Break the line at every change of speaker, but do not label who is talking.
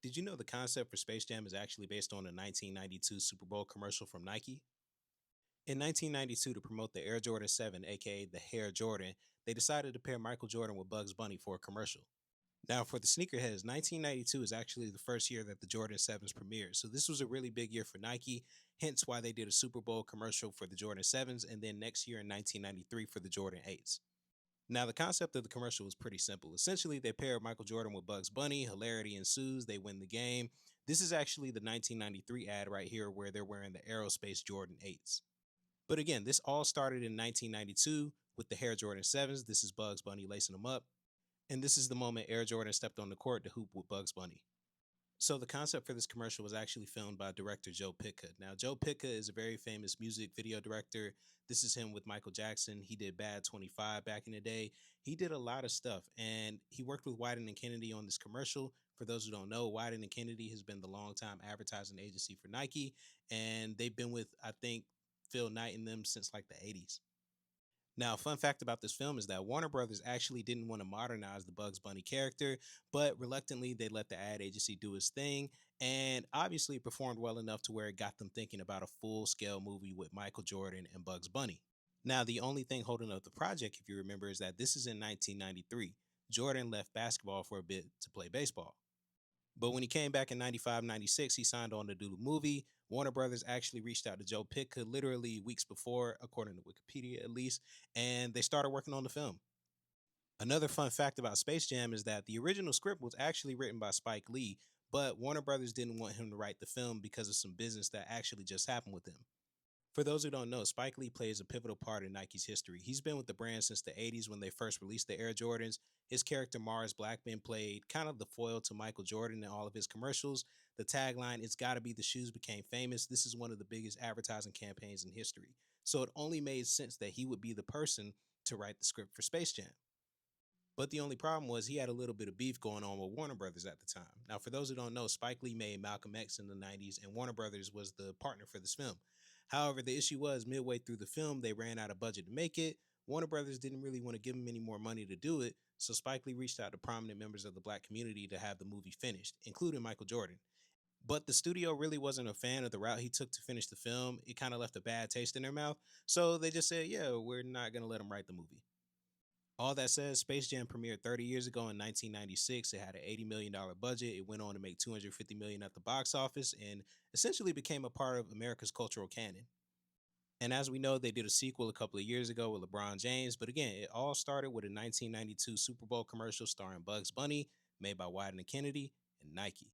Did you know the concept for Space Jam is actually based on a 1992 Super Bowl commercial from Nike? In 1992, to promote the Air Jordan 7, aka the Hair Jordan, they decided to pair Michael Jordan with Bugs Bunny for a commercial. Now, for the sneakerheads, 1992 is actually the first year that the Jordan 7s premiered. So, this was a really big year for Nike, hence why they did a Super Bowl commercial for the Jordan 7s, and then next year in 1993 for the Jordan 8s. Now, the concept of the commercial was pretty simple. Essentially, they pair Michael Jordan with Bugs Bunny, hilarity ensues, they win the game. This is actually the 1993 ad right here where they're wearing the Aerospace Jordan 8s. But again, this all started in 1992 with the Hair Jordan 7s. This is Bugs Bunny lacing them up. And this is the moment Air Jordan stepped on the court to hoop with Bugs Bunny. So the concept for this commercial was actually filmed by director Joe Pitka. Now, Joe Pitka is a very famous music video director. This is him with Michael Jackson. He did Bad 25 back in the day. He did a lot of stuff, and he worked with Wyden and Kennedy on this commercial. For those who don't know, Wyden and Kennedy has been the longtime advertising agency for Nike, and they've been with, I think, Phil Knight and them since like the 80s. Now, a fun fact about this film is that Warner Brothers actually didn't want to modernize the Bugs Bunny character, but reluctantly they let the ad agency do its thing, and obviously it performed well enough to where it got them thinking about a full-scale movie with Michael Jordan and Bugs Bunny. Now, the only thing holding up the project, if you remember, is that this is in 1993. Jordan left basketball for a bit to play baseball. But when he came back in 95, 96, he signed on to do the movie. Warner Brothers actually reached out to Joe Pitka literally weeks before, according to Wikipedia at least, and they started working on the film. Another fun fact about Space Jam is that the original script was actually written by Spike Lee, but Warner Brothers didn't want him to write the film because of some business that actually just happened with him. For those who don't know, Spike Lee plays a pivotal part in Nike's history. He's been with the brand since the 80s when they first released the Air Jordans. His character Mars Blackman played kind of the foil to Michael Jordan in all of his commercials. The tagline, "It's gotta be the shoes," became famous. This is one of the biggest advertising campaigns in history. So it only made sense that he would be the person to write the script for Space Jam. But the only problem was he had a little bit of beef going on with Warner Brothers at the time. Now, for those who don't know, Spike Lee made Malcolm X in the 90s, and Warner Brothers was the partner for this film. However, the issue was midway through the film, they ran out of budget to make it. Warner Brothers didn't really want to give him any more money to do it, so Spike Lee reached out to prominent members of the black community to have the movie finished, including Michael Jordan. But the studio really wasn't a fan of the route he took to finish the film. It kind of left a bad taste in their mouth, so they just said, yeah, we're not going to let him write the movie. All that said, Space Jam premiered 30 years ago in 1996. It had an $80 million budget. It went on to make 250 million at the box office and essentially became a part of America's cultural canon. And as we know, they did a sequel a couple of years ago with LeBron James. But again, it all started with a 1992 Super Bowl commercial starring Bugs Bunny, made by Wyden and Kennedy and Nike.